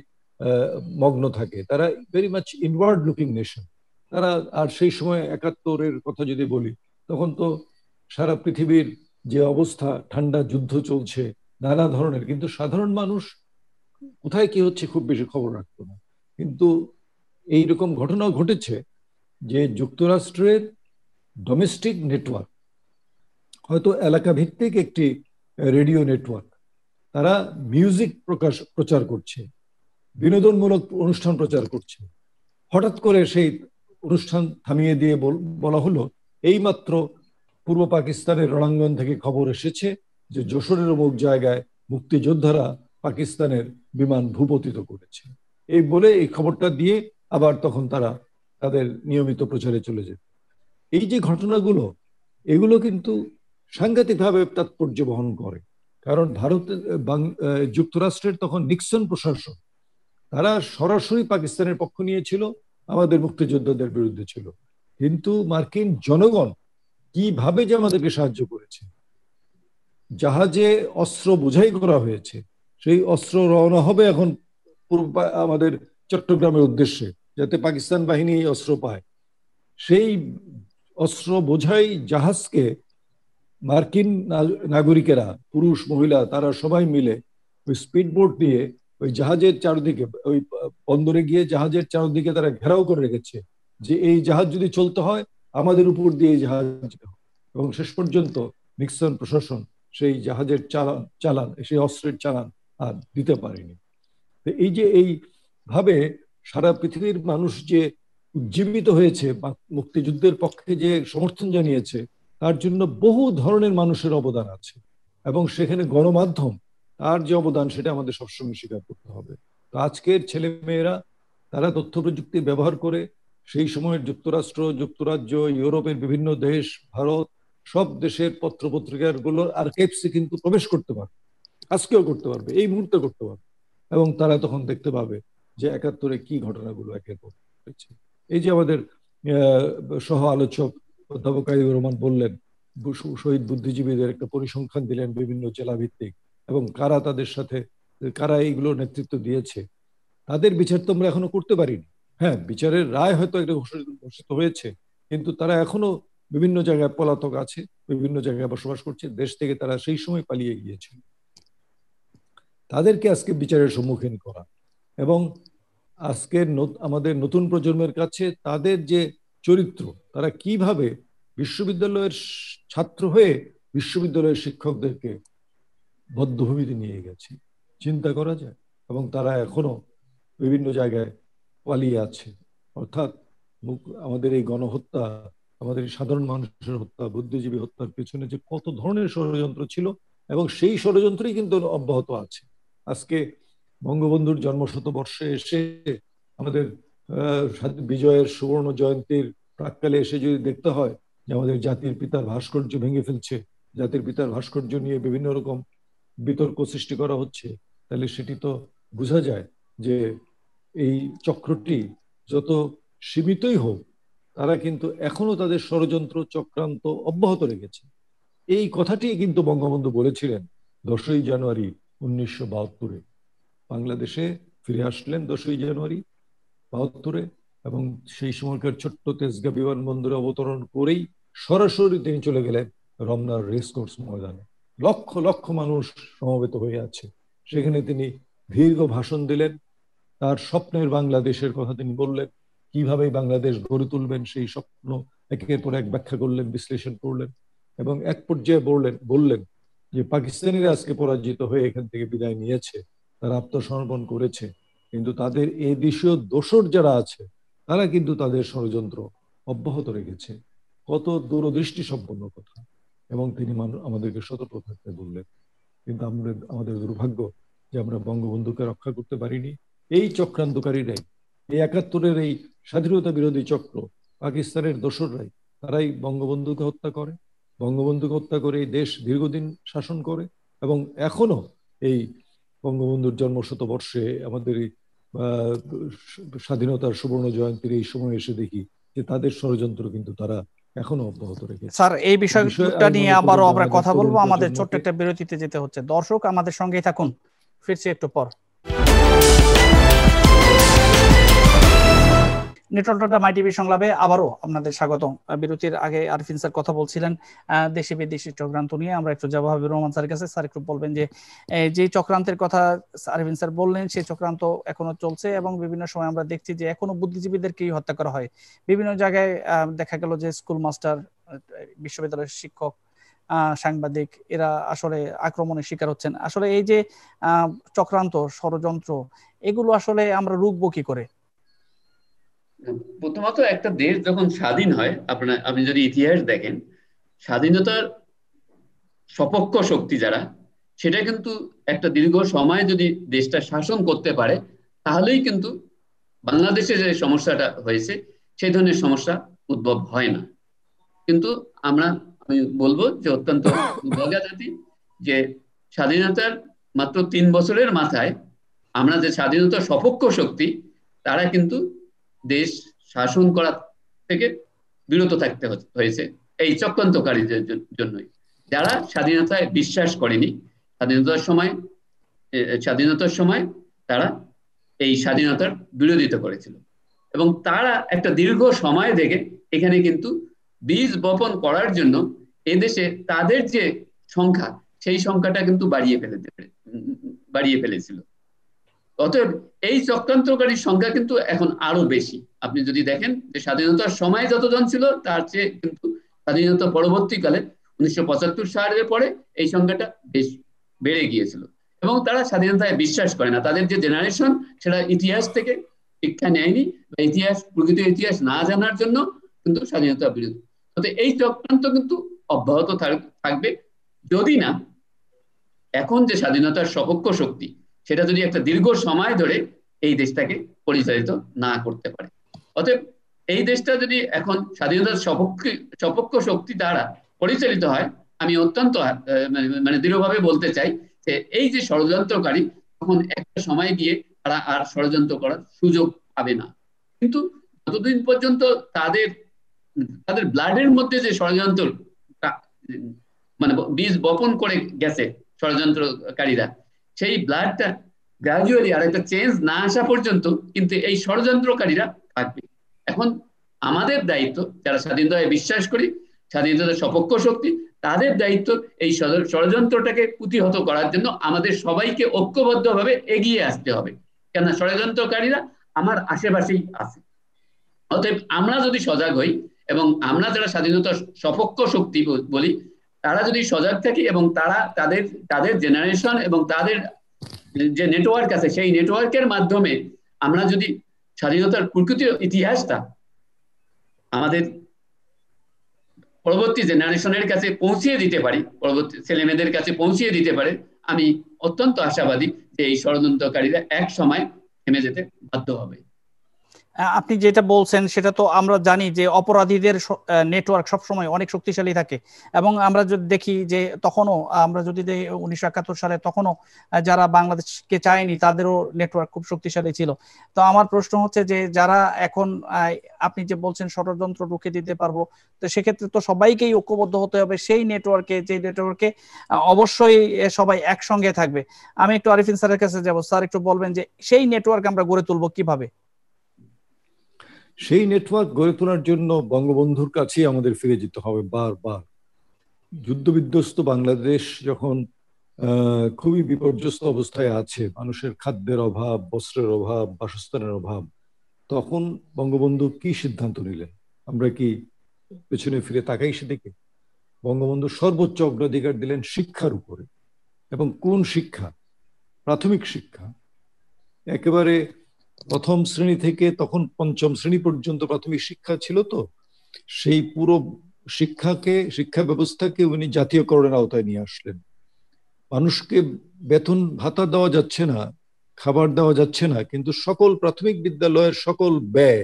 মগ্ন থাকে, তারা very much inward looking nation তারা। আর সেই সময় ৭১-এর কথা যদি বলি, তখন তো সারা পৃথিবীর যে অবস্থা, ঠান্ডা যুদ্ধ চলছে নানা ধরনের, কিন্তু সাধারণ মানুষ কোথায় কি হচ্ছে খুব বেশি খবর রাখতো না। কিন্তু এইরকম ঘটনাও ঘটেছে যে যুক্তরাষ্ট্রের ডোমেস্টিক নেটওয়ার্ক, হয়তো এলাকা ভিত্তিক একটি রেডিও নেটওয়ার্ক, তারা মিউজিক প্রচার করছে, বিনোদনমূলক অনুষ্ঠান প্রচার করছে। হঠাৎ করে সেই অনুষ্ঠান থামিয়ে দিয়ে বলা হলো, এইমাত্র পূর্ব পাকিস্তানের রণাঙ্গন থেকে খবর এসেছে যে যশোরের অমুক জায়গায় মুক্তিযোদ্ধারা পাকিস্তানের বিমান ভূপতিত করেছে। এই বলে এই খবরটা দিয়ে আবার তখন তারা তাদের নিয়মিত প্রচারে চলে যেত। এই যে ঘটনাগুলো, এগুলো কিন্তু সাংঘাতিকভাবে তাৎপর্য বহন করে, কারণ যুক্তরাষ্ট্রের তখন নিক্সন প্রশাসন, তারা সরাসরি পাকিস্তানের পক্ষ নিয়েছিল, আমাদের মুক্তিযোদ্ধাদের বিরুদ্ধে ছিল। কিন্তু মার্কিন জনগণ কিভাবে যে আমাদেরকে সাহায্য করেছে, জাহাজে অস্ত্র বোঝাই করা হয়েছে, সেই অস্ত্র রওনা হবে এখন আমাদের চট্টগ্রামের উদ্দেশ্যে, যাতে পাকিস্তান বাহিনী অস্ত্র পায়। সেই অস্ত্র বোঝাই জাহাজকে মার্কিন নাগরিকেরা, পুরুষ মহিলা, তারা সবাই মিলে ওই স্পিডবোট দিয়ে ওই জাহাজের চারদিকে, ওই বন্দরে গিয়ে জাহাজের চারদিকে তারা ঘেরাও করে রেখেছে যে এই জাহাজ যদি চলতে হয় আমাদের উপর দিয়ে এই জাহাজ। এবং শেষ পর্যন্ত নিক্সন প্রশাসন সেই জাহাজের চালান সেই অস্ত্রের চালান আর দিতে পারেনি। এই যে এইভাবে সারা পৃথিবীর মানুষ যে উজ্জীবিত হয়েছে, মুক্তিযুদ্ধের পক্ষে যে সমর্থন জানিয়েছে, তার জন্য বহু ধরনের মানুষের অবদান আছে। এবং সেখানে গণমাধ্যম তার যে অবদান, সেটা আমাদের সবসময় স্বীকার করতে হবে। তো আজকের ছেলে মেয়েরা তারা তথ্য প্রযুক্তি ব্যবহার করে সেই সময়ের যুক্তরাজ্য, ইউরোপের বিভিন্ন দেশ, ভারত, সব দেশের পত্রপত্রিকার গুলোর আর্কাইভসে কিন্তু প্রবেশ করতে পারবে, আজকেও করতে পারবে, এই মুহূর্তে করতে পারবে। এবং তারা তখন দেখতে পাবে যে ৭১-এ কি ঘটনাগুলো একের পর হয়েছে। এই যে আমাদের সহ আলোচক অধ্যাপক হাবিবুর রহমান বললেন, শহীদ বুদ্ধিজীবীদের একটা পরিসংখ্যান দিলেন বিভিন্ন জেলা ভিত্তিক, এবং কারা এইগুলো নেতৃত্ব দিয়েছে, তাদের বিচার তো আমরা এখনো করতে পারিনি। হ্যাঁ, বিচারের রায় হয়তো একটা ঘোষিত হয়েছে, কিন্তু তারা এখনো বিভিন্ন জায়গায় পলাতক আছে, বিভিন্ন জায়গায় বসবাস করছে, দেশ থেকে তারা সেই সময় পালিয়ে গিয়েছে। তাদেরকে আজকে বিচারের সম্মুখীন করা, এবং আজকে আমাদের নতুন প্রজন্মের কাছে তাদের যে চরিত্র, তারা কিভাবে বিশ্ববিদ্যালয়ের ছাত্র হয়ে বিশ্ববিদ্যালয়ের শিক্ষকদেরকে বদ্ধভূমিতে নিয়ে গেছে, চিন্তা করা যায়। এবং তারা এখনো বিভিন্ন জায়গায় পালিয়ে আছে। অর্থাৎ আমাদের এই গণহত্যা, আমাদের এই সাধারণ মানুষের হত্যা, বুদ্ধিজীবী হত্যার পেছনে যে কত ধরনের ষড়যন্ত্র ছিল, এবং সেই ষড়যন্ত্রই কিন্তু অব্যাহত আছে। আজকে বঙ্গবন্ধুর জন্মশতবর্ষে এসে আমাদের বিজয়ের সুবর্ণ জয়ন্তীর প্রাক্কালে এসে যদি দেখতে হয় যে আমাদের জাতির পিতার ভাস্কর্য ভেঙে ফেলছে, জাতির পিতার ভাস্কর্য নিয়ে বিভিন্ন রকম বিতর্ক সৃষ্টি করা হচ্ছে, তাহলে সেটি তো বোঝা যায় যে এই চক্রটি যত সীমিতই হোক, তারা কিন্তু এখনো তাদের ষড়যন্ত্র চক্রান্ত অব্যাহত রেখেছে। এই কথাটি কিন্তু বঙ্গবন্ধু বলেছিলেন 10ই জানুয়ারি 1972-এ। বাংলাদেশে ফিরে আসলেন 10ই জানুয়ারি 72-এ, এবং সেই সময়কার ছোট্ট তেজগাঁ বিমানবন্দরে অবতরণ করেই সরাসরি তিনি চলে গেলেন রমনার রেসকোর্স ময়দানে। লক্ষ লক্ষ মানুষ সমবেত হয়ে আছে, সেখানে তিনি দীর্ঘ ভাষণ দিলেন। তার স্বপ্নের বাংলাদেশের কথা তিনি বললেন, কিভাবে বাংলাদেশ গড়ে তুলবেন সেই স্বপ্ন একের পর এক ব্যাখ্যা করলেন, বিশ্লেষণ করলেন, এবং এক পর্যায়ে বললেন যে পাকিস্তানিরা আজকে পরাজিত হয়ে এখান থেকে বিদায় নিয়েছে, তারা আত্মসমর্পণ করেছে, কিন্তু তাদের এই দেশীয় দোসর যারা আছে তারা কিন্তু তাদের ষড়যন্ত্র অব্যাহত রেখেছে। কত দূরদৃষ্টি সম্পন্ন কথা। এবং তিনি আমাদেরকে সতর্ক থাকতে বললেন। কিন্তু আমাদের দুর্ভাগ্য যে আমরা বঙ্গবন্ধুকে রক্ষা করতে পারিনি। এই চক্রান্তকারীরাই, এই 71-এর এই স্বাধীনতা বিরোধী চক্র, পাকিস্তানের দোসররাই, তারাই বঙ্গবন্ধুকে হত্যা করে, বঙ্গবন্ধুকে হত্যা করে এই দেশ দীর্ঘদিন শাসন করে। এবং এখনো এই বঙ্গবন্ধুর জন্মশতবর্ষে আমাদের এই স্বাধীনতার সুবর্ণ জয়ন্তীর এই সময় এসে দেখি যে তাদের ষড়যন্ত্র কিন্তু তারা এখনো অব্যাহত রেখেছে। স্যার, এই বিষয়টা নিয়ে আবারও আমরা কথা বলবো, আমাদের ছোট্ট একটা বিরতিতে যেতে হচ্ছে। দর্শক আমাদের সঙ্গেই থাকুন, ফিরছি একটু পর। নেটওয়ার্কটা মাই টিভি সংলাপে আবারও আপনাদের স্বাগত। বিরতির আগে আরফিন স্যার কথা বলছিলেন দেশি বিদেশি চক্রান্ত নিয়ে। আমরা একটু যাবো হাবিবুর রহমান স্যারের কাছে। স্যার একটু বলবেন যে যে চক্রান্তের কথা আরফিন স্যার বললেন, সেই চক্রান্ত এখনো চলছে এবং বিভিন্ন সময় আমরা দেখছি যে এখনো বুদ্ধিজীবীদেরকেই হত্যা করা হয়। বিভিন্ন জায়গায় দেখা গেল যে স্কুল মাস্টার, বিশ্ববিদ্যালয়ের শিক্ষক, সাংবাদিক, এরা আসলে আক্রমণের শিকার হচ্ছেন। আসলে এই যে চক্রান্ত, ষড়যন্ত্র, এগুলো আসলে আমরা রুখবো কি করে? প্রথমত একটা দেশ যখন স্বাধীন হয়, আপনি যদি ইতিহাস দেখেন, স্বাধীনতার সপক্ষ শক্তি যারা, সেটা কিন্তু একটা দীর্ঘ সময় যদি দেশটা শাসন করতে পারে, তাহলেই কিন্তু বাংলাদেশে যে সমস্যাটা হয়েছে সেই ধরনের সমস্যা উদ্ভব হয় না। কিন্তু আমি বলবো যে অত্যন্ত দুর্ভাগা জাতি যে স্বাধীনতার মাত্র 3 বছরের মাথায় আমরা যে স্বাধীনতার সপক্ষ শক্তি, তারা কিন্তু দেশ শাসন করা থেকে বিরত থাকতে হয়েছে এই চক্রান্তকারীদের জন্যই, যারা স্বাধীনতায় বিশ্বাস করেনি। স্বাধীনতার সময় তারা এই স্বাধীনতার বিরোধিতা করেছিল, এবং তারা একটা দীর্ঘ সময় থেকে এখানে কিন্তু বীজ বপন করার জন্য এদেশে তাদের যে সংখ্যা, সেই সংখ্যাটা কিন্তু বাড়িয়ে ফেলেছিল। অতএব এই চক্রান্তকারীর সংখ্যা কিন্তু এখন আরো বেশি। আপনি যদি দেখেন যে স্বাধীনতার সময় যতজন ছিল, তার চেয়ে কিন্তু স্বাধীনতা পরবর্তীকালে 1975 সালের পরে এই সংখ্যাটা বেশ বেড়ে গিয়েছিল। এবং তারা স্বাধীনতায় বিশ্বাস করে না। তাদের যে জেনারেশন, সেটা ইতিহাস থেকে শিক্ষা নেয়নি, বা প্রকৃত ইতিহাস না জানার জন্য কিন্তু স্বাধীনতা বিরোধী। এই চক্রান্ত কিন্তু অব্যাহত থাকবে, যদি না এখন যে স্বাধীনতার সপক্ষ শক্তি, সেটা যদি একটা দীর্ঘ সময় ধরে এই দেশটাকে পরিচালিত না করতে পারে। অতএব এই দেশটা যদি এখন স্বাধীনতার সপক্ষ শক্তি দ্বারা পরিচালিত হয়, আমি অত্যন্ত দৃঢ়ভাবে বলতে চাই যে এই যে ষড়যন্ত্রকারী, তখন একটা সময় গিয়ে তারা আর ষড়যন্ত্র করার সুযোগ পাবে না। কিন্তু যতদিন পর্যন্ত তাদের ব্লাডের মধ্যে যে ষড়যন্ত্র বীজ বপন করে গেছে ষড়যন্ত্রকারীরা, সেই ব্লাডটা গ্রাজুয়ালি আর একটা চেঞ্জ না আসা পর্যন্ত কিন্তু এই ষড়যন্ত্রকারীরা থাকবে। এখন আমাদের দায়িত্ব, যারা স্বাধীনতায় বিশ্বাস করি, স্বাধীনতার সপক্ষ শক্তি, তাদের দায়িত্ব এই ষড়যন্ত্রটাকে প্রতিহত করার জন্য আমাদের সবাইকে ঐক্যবদ্ধভাবে এগিয়ে আসতে হবে। কেননা ষড়যন্ত্রকারীরা আমার আশেপাশেই আছে। অতএব আমরা যদি সজাগ হই, এবং আমরা যারা স্বাধীনতার সপক্ষ শক্তি বলি, তারা যদি সজাগ থাকি এবং তারা তাদের জেনারেশন এবং তাদের যে নেটওয়ার্ক আছে সেই নেটওয়ার্কের মাধ্যমে আমরা যদি স্বাধীনতার প্রকৃত ইতিহাসটা আমাদের পরবর্তী জেনারেশনের কাছে পৌঁছিয়ে দিতে পারি, পরবর্তী ছেলেমেয়েদের কাছে পৌঁছিয়ে দিতে পারে, আমি অত্যন্ত আশাবাদী যে এই ষড়যন্ত্রকারীরা এক সময় থেমে যেতে বাধ্য হবে। আপনি যেটা বলছেন সেটা তো আমরা জানি যে অপরাধীদের নেটওয়ার্ক সবসময় অনেক শক্তিশালী থাকে, এবং আমরা যদি দেখি যে তখনও আমরা যদি 1971 সালে তখনও যারা বাংলাদেশকে চায়নি তাদেরও নেটওয়ার্ক খুব শক্তিশালী ছিল। তো আমার প্রশ্ন হচ্ছে যে যারা এখন আপনি যে বলছেন ষড়যন্ত্র রুখে দিতে পারবো, তো সেক্ষেত্রে তো সবাইকেই ঐক্যবদ্ধ হতে হবে সেই নেটওয়ার্কে, যে নেটওয়ার্কে অবশ্যই সবাই একসঙ্গে থাকবে। আমি একটু আরিফিন স্যারের কাছে যাব। স্যার একটু বলবেন যে সেই নেটওয়ার্ক আমরা গড়ে তুলবো কিভাবে? সেই নেটওয়ার্ক গড়ে তোলার জন্য বঙ্গবন্ধুর কাছেই আমাদের ফিরে যেতে হবে বারবার। যুদ্ধবিধ্বস্ত বাংলাদেশ যখন খুবই বিপর্যস্ত অবস্থায় আছে, মানুষের খাদ্যের অভাব, বস্ত্রের অভাব, বাসস্থানের অভাব, তখন বঙ্গবন্ধু কি সিদ্ধান্ত নিলেন? আমরা কি পেছনে ফিরে তাকাই সেদিকে? বঙ্গবন্ধু সর্বোচ্চ অগ্রাধিকার দিলেন শিক্ষার উপরে। এবং কোন শিক্ষা? প্রাথমিক শিক্ষা। একেবারে প্রথম শ্রেণী থেকে তখন পঞ্চম শ্রেণী পর্যন্ত প্রাথমিক শিক্ষা ছিল। তো সেই পুরো শিক্ষা ব্যবস্থাকে উনি জাতীয়করণের আওতায় নিয়ে আসলেন। মানুষকে বেতন ভাতা দেওয়া যাচ্ছে না, খাবার দেওয়া যাচ্ছে না, কিন্তু সকল প্রাথমিক বিদ্যালয়ের সকল ব্যয়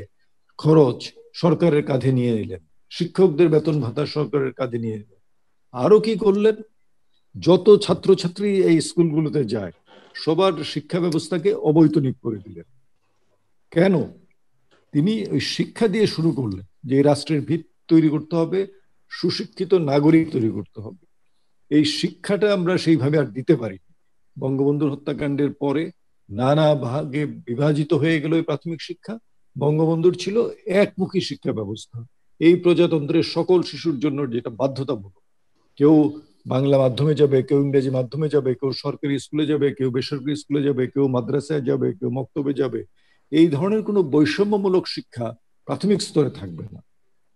খরচ সরকারের কাঁধে নিয়ে নিলেন। শিক্ষকদের বেতন ভাতা সরকারের কাঁধে নিয়ে নিলেন। আরো কি করলেন? যত ছাত্রছাত্রী এই স্কুলগুলোতে যায় সবার শিক্ষা ব্যবস্থাকে অবৈতনিক করে দিলেন। কেন? তিনি ওই শিক্ষা দিয়ে শুরু করলেন যে এই রাষ্ট্রের ভিত তৈরি করতে হবে, সুশিক্ষিত নাগরিক তৈরি করতে হবে। এই শিক্ষাটা আমরা সেইভাবে আর দিতে পারি। বঙ্গবন্ধুর হত্যাকাণ্ডের পরে নানা ভাগে বিভাজিত হয়ে গেল এই প্রাথমিক শিক্ষা। বঙ্গবন্ধুর ছিল একমুখী শিক্ষা ব্যবস্থা, এই প্রজাতন্ত্রের সকল শিশুর জন্য, যেটা বাধ্যতামূলক। কেউ বাংলা মাধ্যমে যাবে, কেউ ইংরেজি মাধ্যমে যাবে, কেউ সরকারি স্কুলে যাবে, কেউ বেসরকারি স্কুলে যাবে, কেউ মাদ্রাসায় যাবে, কেউ মক্তবে যাবে। এই ধরনের কোনো বৈষম্যমূলক শিক্ষা প্রাথমিক স্তরে থাকবে না।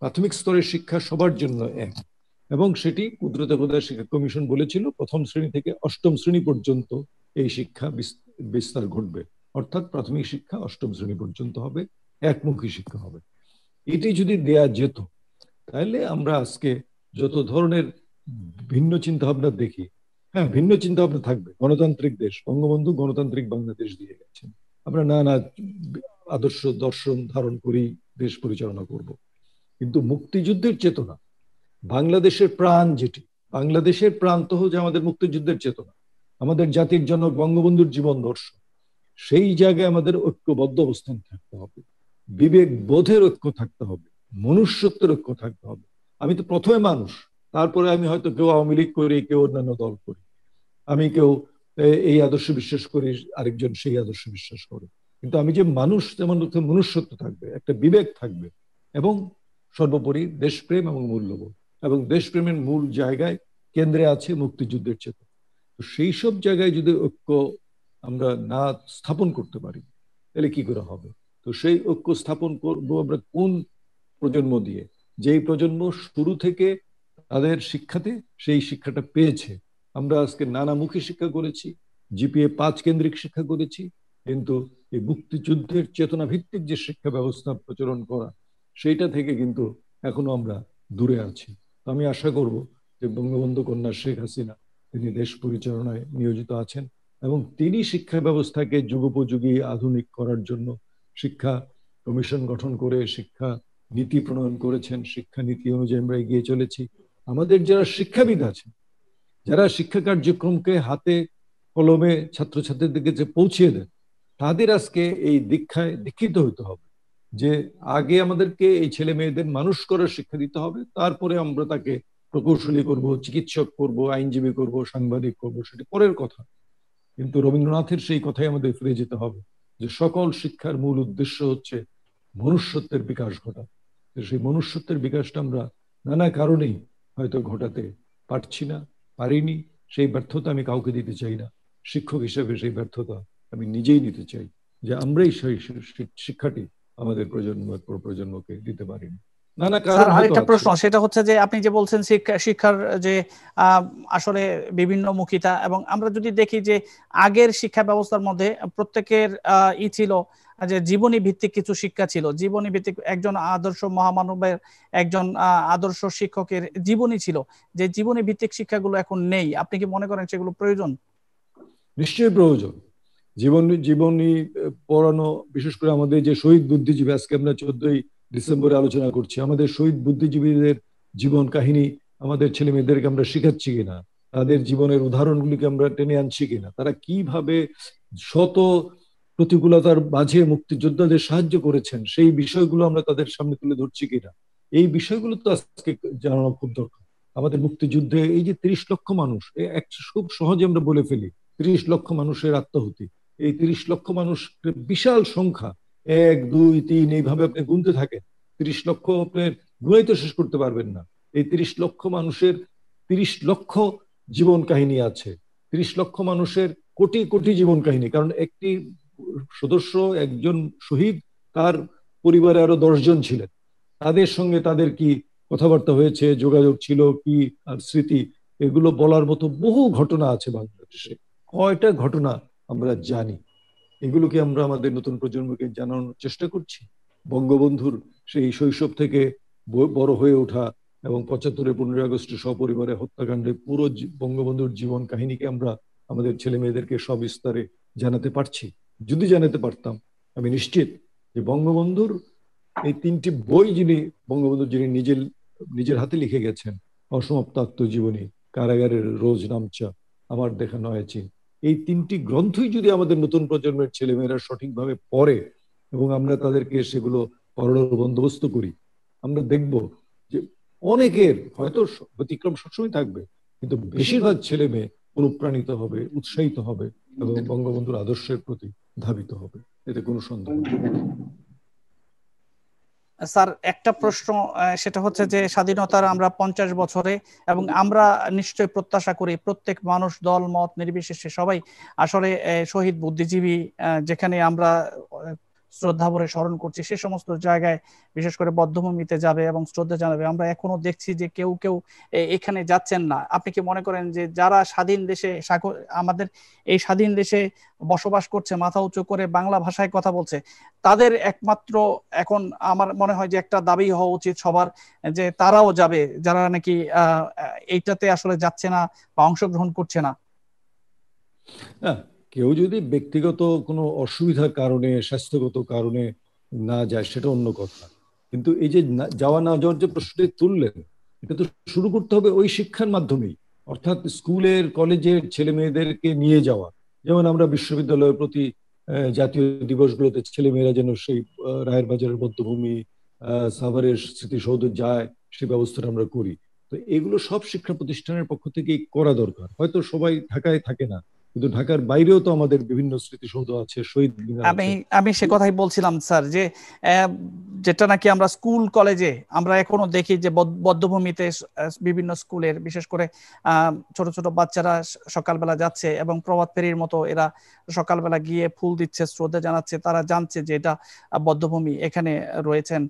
প্রাথমিক স্তরের শিক্ষা সবার জন্য এক, এবং সেটি কুদরতে খোদা শিক্ষা কমিশন বলেছিল প্রথম শ্রেণী থেকে অষ্টম শ্রেণী পর্যন্ত এই শিক্ষা বিস্তার ঘটবে। অর্থাৎ প্রাথমিক শিক্ষা অষ্টম শ্রেণী পর্যন্ত হবে, একমুখী শিক্ষা হবে। এটি যদি দেয়া যেত তাহলে আমরা আজকে যত ধরনের ভিন্ন চিন্তা ভাবনা দেখি, হ্যাঁ ভিন্ন চিন্তা ভাবনা থাকবে। গণতান্ত্রিক দেশ, বঙ্গবন্ধু গণতান্ত্রিক বাংলাদেশ দিয়ে গেছেন। আমরা নানা আদর্শ দর্শন ধারণ করি, দেশ পরিচালনা করব। কিন্তু মুক্তিযুদ্ধের চেতনা, বাংলাদেশের প্রাণ, যেটি বাংলাদেশের প্রাণ তো হচ্ছে আমাদের মুক্তিযুদ্ধের চেতনা, আমাদের জাতির জনক বঙ্গবন্ধুর জীবন দর্শন। সেই জায়গায় আমাদের ঐক্যবদ্ধ অবস্থান থাকতে হবে, বিবেক বোধের ঐক্য থাকতে হবে, মনুষ্যত্বের ঐক্য থাকতে হবে। আমি তো প্রথমে মানুষ, তারপরে আমি হয়তো কেউ আওয়ামী লীগ করি, কেউ অন্যান্য দল করি, আমি কেউ এই আদর্শ বিশ্বাস করি, আরেকজন সেই আদর্শ বিশ্বাস করে। কিন্তু আমি যে মানুষ, যেমন মনুষ্যত্ব থাকবে, একটা বিবেক থাকবে, এবং সর্বোপরি দেশপ্রেম এবং মূল্যবোধ। এবং দেশপ্রেমের মূল জায়গায় কেন্দ্রে আছে মুক্তিযুদ্ধের চেতনা। তো সেই সব জায়গায় যদি ঐক্য আমরা না স্থাপন করতে পারি তাহলে কি করে হবে? তো সেই ঐক্য স্থাপন করবো আমরা কোন প্রজন্ম দিয়ে? যেই প্রজন্ম শুরু থেকে তাদের শিক্ষাতে সেই শিক্ষাটা পেয়েছে। আমরা আজকে নানামুখী শিক্ষা করেছি, জিপিএ 5 কেন্দ্রিক শিক্ষা করেছি, কিন্তু এই মুক্তিযুদ্ধের চেতনা ভিত্তিক যে শিক্ষা ব্যবস্থা প্রচলন করা, সেইটা থেকে কিন্তু এখনো আমরা দূরে আছি। তো আমি আশা করব যে বঙ্গবন্ধু কন্যা শেখ হাসিনা, তিনি দেশ পরিচালনায় নিয়োজিত আছেন, এবং তিনি শিক্ষা ব্যবস্থাকে যুগোপযোগী আধুনিক করার জন্য শিক্ষা কমিশন গঠন করে শিক্ষা নীতি প্রণয়ন করেছেন। শিক্ষা নীতি অনুযায়ী আমরা এগিয়ে চলেছি। আমাদের যারা শিক্ষাবিদ আছেন, যারা শিক্ষা কার্যক্রমকে হাতে কলমে ছাত্রছাত্রীদের কাছে পৌঁছিয়ে দেন, তাদের আজকে এই দীক্ষায় দীক্ষিত হতে হবে যে আগে আমাদেরকে এই ছেলে মেয়েদের মানুষ করার শিক্ষা দিতে হবে, তারপরে আমরা তাকে প্রকৌশলী করব, চিকিৎসক করব, আইনজীবী করব, সাংবাদিক করব, সেটা পরের কথা। কিন্তু রবীন্দ্রনাথের সেই কথাই আমাদের ফিরে যেতে হবে যে সকল শিক্ষার মূল উদ্দেশ্য হচ্ছে মনুষ্যত্বের বিকাশ ঘটা। সেই মনুষ্যত্বের বিকাশটা আমরা নানা কারণেই হয়তো ঘটাতে পারছি না, পারিনি। সেই ব্যর্থতা আমি কাউকে দিতে চাই না। শিক্ষক হিসেবে সেই ব্যর্থতা আমি নিজেই নিতে চাই যে আমরাই সেই শিক্ষাটি আমাদের প্রজন্মের পর প্রজন্মকে দিতে পারিনি। নানা স্যার কারণ হয়তো আরেকটা আছে। প্রশ্ন, সেটা হচ্ছে যে আপনি যে বলছেন শিক্ষার যে আসলে বিভিন্ন মুখিতা, এবং আমরা যদি দেখি যে আগের শিক্ষা ব্যবস্থার মধ্যে প্রত্যেকের ছিল যে জীবনী ভিত্তিক কিছু শিক্ষা ছিল, জীবনী ভিত্তিক একজন আদর্শ মহামানবের, একজন আদর্শ শিক্ষকের জীবনী ছিল, যে জীবনী ভিত্তিক শিক্ষাগুলো এখন নেই। আপনি কি মনে করেন সেগুলো প্রয়োজন? নিশ্চয়ই প্রয়োজন। জীবনী জীবনী পড়ানো, বিশেষ করে আমাদের যে শহীদ বুদ্ধিজীবী, আজকে আমরা 14ই ডিসেম্বরে আলোচনা করছি, আমাদের শহীদ বুদ্ধিজীবীদের জীবন কাহিনী আমাদের ছেলে মেয়েদেরকে আমরা শেখাচ্ছি কিনা, তাদের জীবনের উদাহরণগুলিকে আমরা টেনে আনছি কিনা, তারা কিভাবে শত প্রতিকূলতার মাঝে মুক্তিযোদ্ধাদের সাহায্য করেছেন, সেই বিষয়গুলো আমরা তাদের সামনে তুলে ধরছি কিনা, এই বিষয়গুলো তো আজকে জানানো খুব দরকার। আমাদের মুক্তিযুদ্ধে এই যে 30 লক্ষ মানুষ, খুব সহজে আমরা বলে ফেলি 30 লক্ষ মানুষের আত্মাহুতি, এই 30 লক্ষ মানুষ বিশাল সংখ্যা, 1 2 3 এইভাবে আপনি গুনতে থাকেন, 30 লক্ষ আপনার গুনাইতে শেষ করতে পারবেন না। এই 30 লক্ষ মানুষের 30 লক্ষ জীবন কাহিনী আছে, 30 লক্ষ মানুষের কোটি কোটি জীবন কাহিনী। কারণ একটি সদস্য, একজন শহীদ, তার পরিবারে আরো 10 জন ছিলেন, তাদের সঙ্গে তাদের কি কথাবার্তা হয়েছে, যোগাযোগ ছিল কি, আর স্মৃতি, এগুলো বলার মতো বহু ঘটনা আছে বাংলাদেশে। কয়টা ঘটনা আমরা জানি, এগুলোকে আমরা আমাদের নতুন প্রজন্মকে জানানোর চেষ্টা করছি। বঙ্গবন্ধুর সেই শৈশব থেকে বড় হয়ে ওঠা এবং 75-এ 15ই আগস্টে সপরিবারে হত্যাকাণ্ডে পুরো বঙ্গবন্ধুর জীবন কাহিনীকে আমরা আমাদের ছেলে মেয়েদেরকে সবিস্তারে জানাতে পারছি। যদি জানাতে পারতাম, আমি নিশ্চিত যে বঙ্গবন্ধুর এই 3টি বই বঙ্গবন্ধু নিজের নিজের হাতে লিখে গেছেন, অসমাপ্ত আত্মজীবনী, কারাগারের রোজ নামচা, আমার দেখা নয় চিন, এই 3টি গ্রন্থই যদি আমাদের নতুন প্রজন্মের ছেলেমেয়েরা সঠিকভাবে পড়ে এবং আমরা তাদেরকে সেগুলো পড়ানোর বন্দোবস্ত করি, আমরা দেখব যে অনেকের হয়তো ব্যতিক্রম সবসময় থাকবে, কিন্তু বেশিরভাগ ছেলে মেয়ে অনুপ্রাণিত হবে, উৎসাহিত হবে এবং বঙ্গবন্ধুর আদর্শের প্রতি ধাবিত হবে, এতে কোনো সন্দেহ নেই। স্যার একটা প্রশ্ন, সেটা হচ্ছে যে স্বাধীনতার আমরা 50 বছরে, এবং আমরা নিশ্চয় প্রত্যাশা করি প্রত্যেক মানুষ দল মত নির্বিশেষে সবাই আসলে শহীদ বুদ্ধিজীবী যেখানে আমরা শ্রদ্ধা ভরে স্মরণ করছি, সে সমস্ত জায়গায় বিশেষ করে বধ্যভূমিতে যাবে এবং শ্রদ্ধা জানাবে। আমরা এখনো দেখছি যে কেউ কেউ এখানে যাচ্ছেন না। আপনি কি মনে করেন যে যারা স্বাধীন দেশে, আমাদের এই স্বাধীন দেশে বসবাস করছে, মাথা উঁচু করে বাংলা ভাষায় কথা বলছে, তাদের একমাত্র এখন আমার মনে হয় যে একটা দাবি হওয়া উচিত সবার, যে তারাও যাবে যারা নাকি এইটাতে আসলে যাচ্ছে না বা অংশগ্রহণ করছে না? হ্যাঁ, কেউ যদি ব্যক্তিগত কোনো অসুবিধার কারণে, স্বাস্থ্যগত কারণে না যায় সেটা অন্য কথা, কিন্তু এই যে যাওয়া না যাওয়ার যে প্রশ্নটি তুললেন, এটা তো শুরু করতে হবে ওই শিক্ষার মাধ্যমেই, অর্থাৎ স্কুলের কলেজের ছেলে মেয়েদেরকে নিয়ে যাওয়া। যেমন আমরা বিশ্ববিদ্যালয়ের প্রতি জাতীয় দিবসগুলোতে ছেলে মেয়েরা যেন সেই রায়ের বাজারের বধ্যভূমি, সাভারের স্মৃতিসৌধ যায়, সেই ব্যবস্থাটা আমরা করি। তো এগুলো সব শিক্ষা প্রতিষ্ঠানের পক্ষ থেকেই করা দরকার। হয়তো সবাই ঢাকায় থাকে না, কিন্তু ঢাকার বাইরেও তো আমাদের বিভিন্ন স্মৃতিসৌধ আছে, শহীদ মিনার আমি আছে। আমি সে কথাই বলছিলাম স্যার, যে যেটা নাকি আমরা স্কুল কলেজে আমরা এখনো দেখি যে বধ্যভূমিতে বিভিন্ন স্কুলের বিশেষ করে ছোট ছোট বাচ্চারা সকালবেলা যাচ্ছে এবং প্রভাত ফেরির মতো এরা সকালবেলা গিয়ে ফুল দিচ্ছে, শ্রদ্ধা জানাচ্ছে, তারা জানছে যে এটা বধ্যভূমি, এখানে রয়েছেন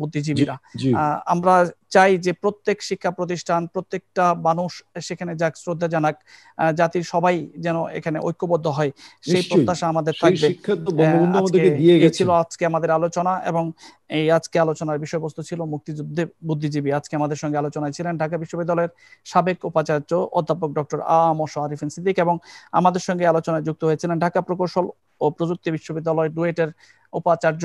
বুদ্ধিজীবীরা। আমরা চাই যে প্রত্যেক শিক্ষা প্রতিষ্ঠান, প্রত্যেকটা মানুষ সেখানে যাক, শ্রদ্ধা জানাক, জাতির সবাই যেন এখানে ঐক্যবদ্ধ হয়, সেই প্রত্যাশা আমাদের থাকবে। এই ছিল আজকে আমাদের আলোচনা, এবং এই আজকে আলোচনার বিষয়বস্তু ছিল মুক্তিযুদ্ধে বুদ্ধিজীবী। আজকে আমাদের সঙ্গে আলোচনায় ছিলেন ঢাকা বিশ্ববিদ্যালয়ের সাবেক উপাচার্য অধ্যাপক ডক্টর আরিফিন সিদ্দিক, এবং আমাদের সঙ্গে আলোচনায় যুক্ত হয়েছিলেন ঢাকা প্রকৌশল ও প্রযুক্তি বিশ্ববিদ্যালয় ডুয়েটের উপাচার্য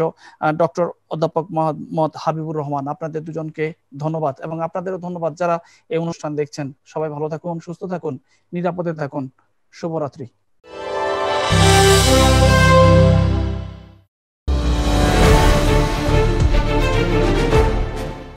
ডক্টর অধ্যাপক মোহাম্মদ হাবিবুর রহমান। আপনাদের দুজনকে ধন্যবাদ, এবং আপনাদেরও ধন্যবাদ যারা এই অনুষ্ঠান দেখছেন। সবাই ভালো থাকুন, সুস্থ থাকুন, নিরাপদে থাকুন। শুভরাত্রি।